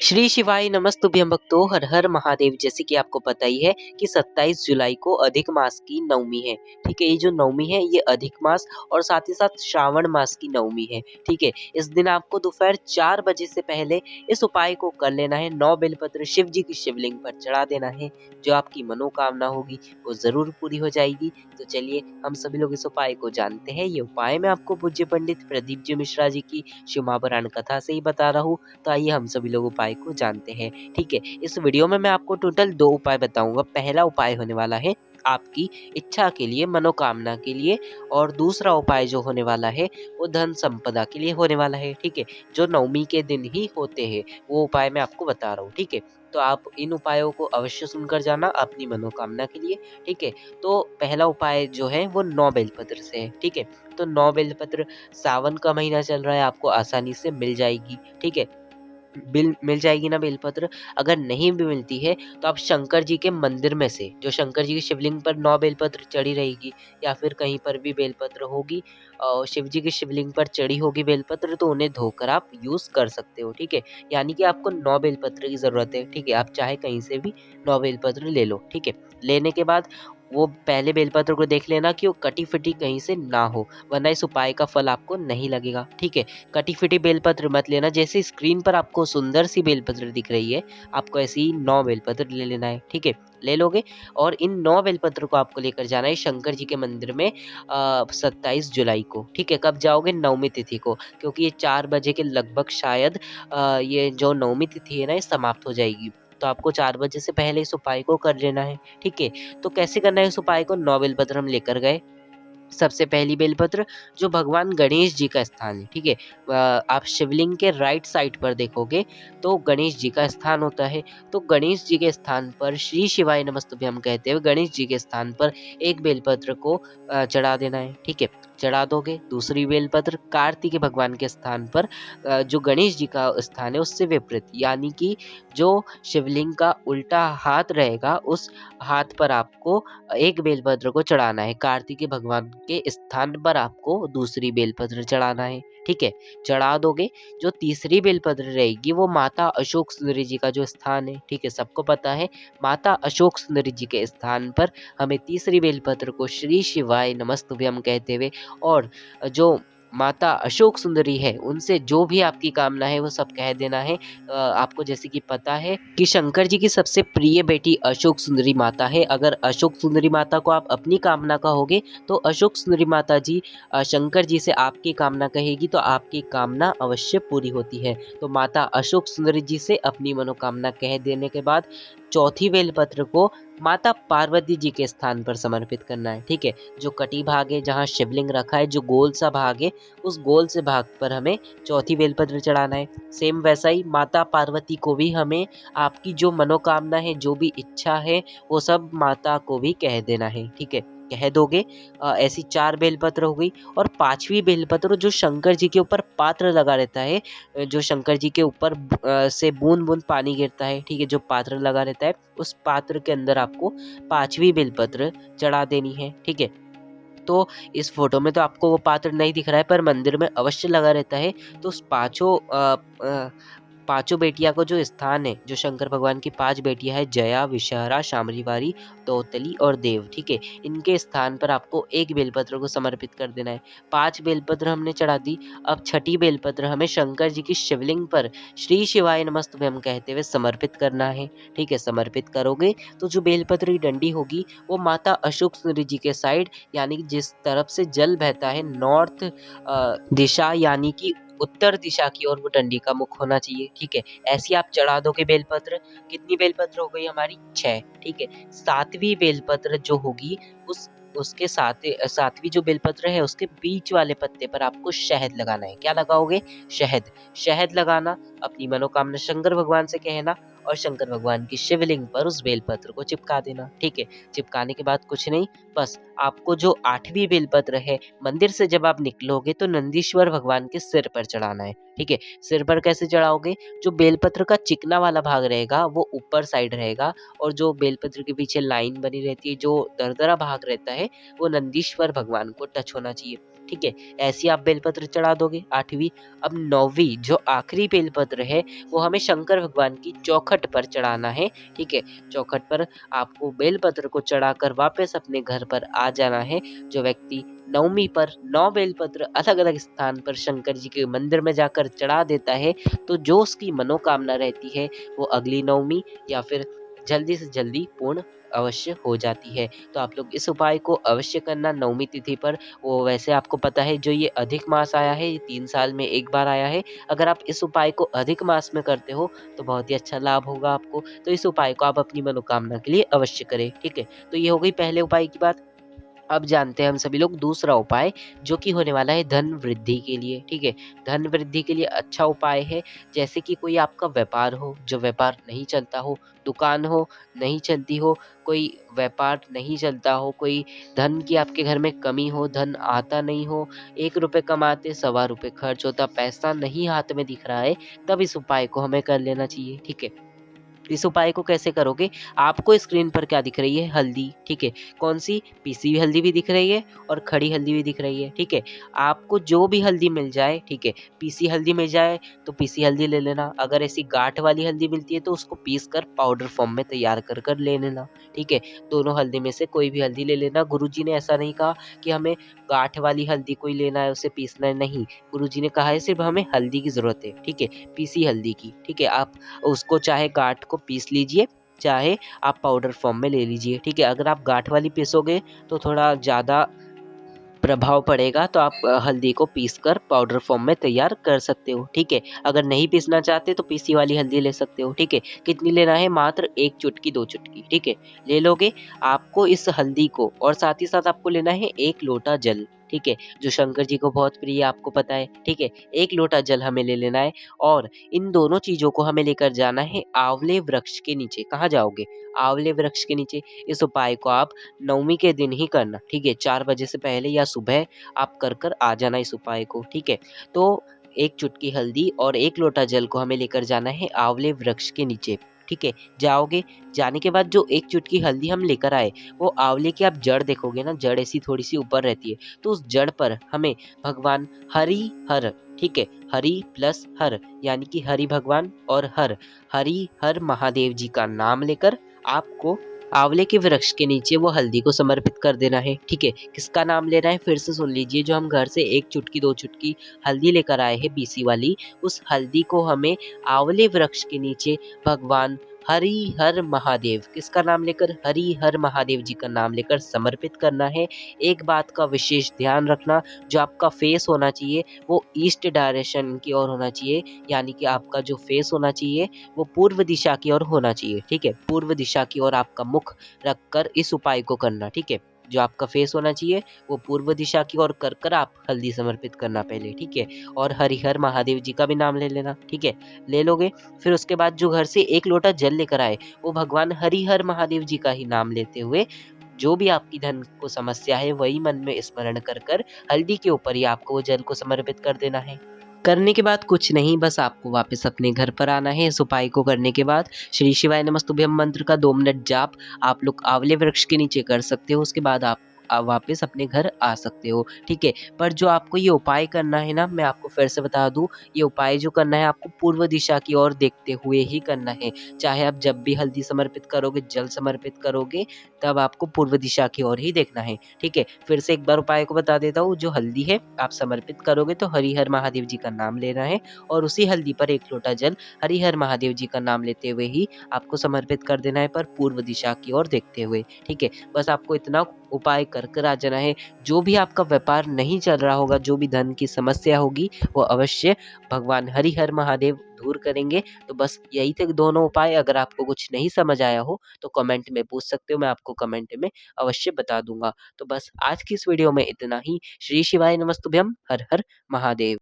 श्री शिवाय नमस्तुभ्यं भक्तों, हर हर महादेव। जैसे कि आपको पता ही है कि 27 जुलाई को अधिक मास की नवमी है। ठीक है, ये जो नवमी है ये अधिक मास और साथ ही साथ श्रावण मास की नवमी है। ठीक है, इस दिन आपको दोपहर 4 बजे से पहले इस उपाय को कर लेना है। 9 बेलपत्र शिव जी की शिवलिंग पर चढ़ा देना है। जो आपकी मनोकामना होगी वो जरूर पूरी हो जाएगी। तो चलिए हम सभी लोग इस उपाय को जानते हैं। ये उपाय मैं आपको पूज्य पंडित प्रदीप जी मिश्रा जी की शिव महापुराण कथा से ही बता रहा हूँ। तो आइए हम सभी लोग उपाय को जानते हैं। ठीक है, इस वीडियो में मैं आपको टोटल 2 उपाय बताऊंगा। पहला उपाय होने वाला है आपकी इच्छा के लिए, मनोकामना के लिए, और दूसरा उपाय जो होने वाला है वो धन संपदा के लिए होने वाला है। ठीक है, जो नवमी के दिन ही होते हैं वो उपाय मैं आपको बता रहा हूँ। ठीक है, तो आप इन उपायों को अवश्य सुनकर जाना अपनी मनोकामना के लिए। ठीक है, तो पहला उपाय जो है वो 9 बेलपत्र से है। ठीक है, तो 9 बेलपत्र, सावन का महीना चल रहा है, आपको आसानी से मिल जाएगी। ठीक है, मिल जाएगी ना बेलपत्र। अगर नहीं भी मिलती है तो आप शंकर जी के मंदिर में से, जो शंकर जी की शिवलिंग पर 9 बेलपत्र चढ़ी रहेगी, या फिर कहीं पर भी बेलपत्र होगी शिव जी की शिवलिंग पर चढ़ी होगी बेलपत्र, तो उन्हें धोकर आप यूज कर सकते हो। ठीक है, यानी कि आपको 9 बेलपत्र की जरूरत है। ठीक है, आप चाहे कहीं से भी 9 बेलपत्र ले लो। ठीक है, लेने के बाद वो पहले बेलपत्र को देख लेना कि वो कटी फिटी कहीं से ना हो, वरना इस उपाय का फल आपको नहीं लगेगा। ठीक है, कटी फिटी बेलपत्र मत लेना। जैसे स्क्रीन पर आपको सुंदर सी बेलपत्र दिख रही है, आपको ऐसी ही 9 बेलपत्र ले लेना है। ठीक है, ले लोगे और इन 9 बेलपत्र को आपको लेकर जाना है शंकर जी के मंदिर में 27 जुलाई को। ठीक है, कब जाओगे? नवमी तिथि को, क्योंकि ये 4 बजे के लगभग शायद ये जो नवमी तिथि है ना ये समाप्त हो जाएगी। तो आपको 4 बजे से पहले इस उपाय को कर लेना है। ठीक है, तो कैसे करना है इस उपाय को? 9 बेलपत्र हम लेकर गए। सबसे पहली बेलपत्र जो भगवान गणेश जी का स्थान है। ठीक है, आप शिवलिंग के राइट साइड पर देखोगे तो गणेश जी का स्थान होता है। तो गणेश जी के स्थान पर श्री शिवाय नमस्तुभ्यं कहते हुए गणेश जी के स्थान पर एक बेलपत्र को चढ़ा देना है। ठीक है, चढ़ा दोगे। दूसरी बेलपत्र कार्तिक भगवान के स्थान पर, जो गणेश जी का स्थान है उससे विपरीत, यानी कि जो शिवलिंग का उल्टा हाथ रहेगा उस हाथ पर आपको एक बेलपत्र को चढ़ाना है। कार्तिकेय भगवान के स्थान पर आपको दूसरी बेलपत्र चढ़ाना है। ठीक है, चढ़ा दोगे। जो तीसरी बेलपत्र रहेगी वो माता अशोक सुंदरी जी का जो स्थान है। ठीक है, सबको पता है माता अशोक सुंदरी जी के स्थान पर हमें तीसरी बेलपत्र को श्री शिवाय नमस्तुभ्यं कहते हुए, और जो माता अशोक सुंदरी है उनसे जो भी आपकी कामना है वो सब कह देना है। आपको जैसे कि पता है कि शंकर जी की सबसे प्रिय बेटी अशोक सुंदरी माता है। अगर अशोक सुंदरी माता को आप अपनी कामना कहोगे तो अशोक सुंदरी माता जी शंकर जी से आपकी कामना कहेगी तो आपकी कामना अवश्य पूरी होती है। तो माता अशोक सुंदरी जी से अपनी मनोकामना कह देने के बाद चौथी बेलपत्र को माता पार्वती जी के स्थान पर समर्पित करना है। ठीक है, जो कटी भाग है जहाँ शिवलिंग रखा है, जो गोल सा भाग है, उस गोल से भाग पर हमें चौथी बेलपत्र चढ़ाना है। सेम वैसा ही माता पार्वती को भी हमें आपकी जो मनोकामना है, जो भी इच्छा है, वो सब माता को भी कह देना है। ठीक है, कह दोगे। ऐसी 4 बेलपत्र हो गई। और 5वीं बेलपत्र जो शंकर जी के ऊपर पात्र लगा रहता है, जो शंकर जी के ऊपर से बूंद बूंद पानी गिरता है। ठीक है, जो पात्र लगा रहता है उस पात्र के अंदर आपको 5वीं बेलपत्र चढ़ा देनी है। ठीक है, तो इस फोटो में तो आपको वो पात्र नहीं दिख रहा है, पर मंदिर में अवश्य लगा रहता है। तो उस पांचों बेटिया को जो स्थान है, जो शंकर भगवान की 5 बेटियां है, जया, विषहरा, शामरीवारी, तोतली और देव। ठीक है, इनके स्थान पर आपको एक बेलपत्र को समर्पित कर देना है। 5 बेलपत्र हमने चढ़ा दी। अब छठी बेलपत्र हमें शंकर जी की शिवलिंग पर श्री शिवाय नमस्तुभ्यं कहते हुए समर्पित करना है। ठीक है, समर्पित करोगे तो जो बेलपत्र की डंडी होगी वो माता अशोक सुंदरी जी के साइड, यानी कि जिस तरफ से जल बहता है, नॉर्थ दिशा, यानी कि उत्तर दिशा की ओर वो डंडी का मुख होना चाहिए। ठीक है, ऐसी आप चढ़ा दोगे बेलपत्र। कितनी बेलपत्र हो गई हमारी? 6। ठीक है, 7वीं बेलपत्र जो होगी उस उसके सातवीं जो बेलपत्र है उसके बीच वाले पत्ते पर आपको शहद लगाना है। क्या लगाओगे? शहद। शहद लगाना, अपनी मनोकामना शंकर भगवान से कहना और शंकर भगवान की शिवलिंग पर उस बेलपत्र को चिपका देना। ठीक है, चिपकाने के बाद कुछ नहीं, बस आपको जो 8वीं बेलपत्र है मंदिर से जब आप निकलोगे तो नंदीश्वर भगवान के सिर पर चढ़ाना है। ठीक है, सिर पर कैसे चढ़ाओगे? जो बेलपत्र का चिकना वाला भाग रहेगा वो ऊपर साइड रहेगा, और जो बेलपत्र के पीछे लाइन बनी रहती है, जो दरदरा भाग रहता है, वो नंदीश्वर भगवान को टच होना चाहिए। ठीक है। ऐसी आप बेलपत्र चढ़ा दोगे 8वीं। अब 9वीं जो आखिरी बेलपत्र है वो हमें शंकर भगवान की चौखट पर चढ़ाना है, ठीक है। चौखट पर आपको बेलपत्र को चढ़ाकर वापस अपने घर पर आ जाना है। जो व्यक्ति 9वीं पर 9 बेलपत्र अलग-अलग स्थान पर शंकर जी के मंदिर में जाकर चढ़ा देता है, तो जो उसकी मनोकामना रहती है वो अगली 9वीं या फिर जल्दी से जल्दी पूर्ण अवश्य हो जाती है। तो आप लोग इस उपाय को अवश्य करना 9वीं तिथि पर। वो वैसे आपको पता है जो ये अधिक मास आया है, ये 3 साल में 1 बार आया है। अगर आप इस उपाय को अधिक मास में करते हो तो बहुत ही अच्छा लाभ होगा आपको। तो इस उपाय को आप अपनी मनोकामना के लिए अवश्य करें, ठीक है। तो ये हो गई पहले उपाय की बात। अब जानते हैं हम सभी लोग दूसरा उपाय, जो कि होने वाला है धन वृद्धि के लिए, ठीक है। धन वृद्धि के लिए अच्छा उपाय है, जैसे कि कोई आपका व्यापार हो, जो व्यापार नहीं चलता हो, दुकान हो, नहीं चलती हो, कोई व्यापार नहीं चलता हो, कोई धन की आपके घर में कमी हो, धन आता नहीं हो, 1 रुपए कमाते सवा रुपए खर्च होता, पैसा नहीं हाथ में दिख रहा है, तब इस उपाय को हमें कर लेना चाहिए, ठीक है। इस उपाय को कैसे करोगे? आपको स्क्रीन पर क्या दिख रही है? हल्दी, ठीक है। कौन-सी? पीसी हुई हल्दी भी दिख रही है और खड़ी हल्दी भी दिख रही है, ठीक है। आपको जो भी हल्दी मिल जाए, ठीक है। पीसी हल्दी मिल जाए तो पीसी हल्दी ले लेना। अगर ऐसी गाँठ वाली हल्दी मिलती है तो उसको पीस कर पाउडर फॉर्म में तैयार कर ले लेना, ठीक है। दोनों हल्दी में से कोई भी हल्दी ले लेना। गुरुजी ने ऐसा नहीं कहा कि हमें गाँठ वाली हल्दी को ही लेना है, उसे पीसना है, नहीं। गुरुजी ने कहा है सिर्फ़ हमें हल्दी की ज़रूरत है, ठीक है। पीसी हल्दी की, ठीक है। आप उसको चाहे गाँठ को पीस लीजिए, चाहे आप पाउडर फॉर्म में ले लीजिए, ठीक है। अगर आप गाँठ वाली पीसोगे तो थोड़ा ज़्यादा प्रभाव पड़ेगा, तो आप हल्दी को पीसकर पाउडर फॉर्म में तैयार कर सकते हो, ठीक है। अगर नहीं पीसना चाहते तो पीसी वाली हल्दी ले सकते हो, ठीक है। कितनी लेना है? मात्र 1 चुटकी 2 चुटकी, ठीक है। ले लोगे। आपको इस हल्दी को और साथ ही साथ आपको लेना है 1 लोटा जल, ठीक है, जो शंकर जी को बहुत प्रिय है आपको पता है, ठीक है। 1 लोटा जल हमें ले लेना है और इन दोनों चीज़ों को हमें लेकर जाना है आँवले वृक्ष के नीचे। कहाँ जाओगे? आँवले वृक्ष के नीचे। इस उपाय को आप 9वीं के दिन ही करना, ठीक है। 4 बजे से पहले या सुबह आप कर आ जाना इस उपाय को, ठीक है। तो 1 चुटकी हल्दी और 1 लोटा जल को हमें लेकर जाना है आँवले वृक्ष के नीचे, ठीक है। जाओगे, जाने के बाद जो 1 चुटकी हल्दी हम लेकर आए, वो आँवले की आप जड़ देखोगे ना, जड़ ऐसी थोड़ी-सी ऊपर रहती है, तो उस जड़ पर हमें भगवान हरि हर, ठीक है, हरि प्लस हर यानी कि हरि भगवान और हरि हर महादेव जी का नाम लेकर आपको आंवले के वृक्ष के नीचे वो हल्दी को समर्पित कर देना है, ठीक है। किसका नाम लेना है फिर से सुन लीजिए। जो हम घर से 1 चुटकी 2 चुटकी हल्दी लेकर आए हैं पीसी वाली, उस हल्दी को हमें आंवले वृक्ष के नीचे भगवान हरि हर महादेव, किसका नाम लेकर? हरि हर महादेव जी का नाम लेकर समर्पित करना है। एक बात का विशेष ध्यान रखना, जो आपका फेस होना चाहिए वो ईस्ट डायरेक्शन की ओर होना चाहिए, यानी कि आपका जो फेस होना चाहिए वो पूर्व दिशा की ओर होना चाहिए, ठीक है। पूर्व दिशा की ओर आपका मुख रखकर इस उपाय को करना, ठीक है। जो आपका फेस होना चाहिए वो पूर्व दिशा की ओर कर आप हल्दी समर्पित करना पहले, ठीक है। और हरिहर महादेव जी का भी नाम ले लेना, ठीक है। ले लोगे, फिर उसके बाद जो घर से 1 लोटा जल लेकर आए, वो भगवान हरिहर महादेव जी का ही नाम लेते हुए जो भी आपकी धन को समस्या है वही मन में स्मरण कर हल्दी के ऊपर ही आपको वो जल को समर्पित कर देना है। करने के बाद कुछ नहीं, बस आपको वापस अपने घर पर आना है। इस उपाय को करने के बाद श्री शिवाय नमस्तुभ्यम मंत्र का 2 मिनट जाप आप लोग आंवले वृक्ष के नीचे कर सकते हो। उसके बाद आप वापस अपने घर आ सकते हो, ठीक है। पर जो आपको ये उपाय करना है ना, मैं आपको फिर से बता दूं, ये उपाय जो करना है आपको पूर्व दिशा की ओर देखते हुए ही करना है। चाहे आप जब भी हल्दी समर्पित करोगे, जल समर्पित करोगे, तब आपको पूर्व दिशा की ओर ही देखना है, ठीक है। फिर से एक बार उपाय को बता देता हूँ। जो हल्दी है आप समर्पित करोगे तो हरिहर महादेव जी का नाम लेना है और उसी हल्दी पर 1 लोटा जल हरिहर महादेव जी का नाम लेते हुए ही आपको समर्पित कर देना है, पर पूर्व दिशा की ओर देखते हुए, ठीक है। बस आपको इतना उपाय कर आ जाना है। जो भी आपका व्यापार नहीं चल रहा होगा, जो भी धन की समस्या होगी, वो अवश्य भगवान हरिहर महादेव दूर करेंगे। तो बस यही थे दोनों उपाय। अगर आपको कुछ नहीं समझ आया हो तो कमेंट में पूछ सकते हो, मैं आपको कमेंट में अवश्य बता दूंगा। तो बस आज की इस वीडियो में इतना ही। श्री शिवाय नमस्तुभ्यम। हर हर महादेव।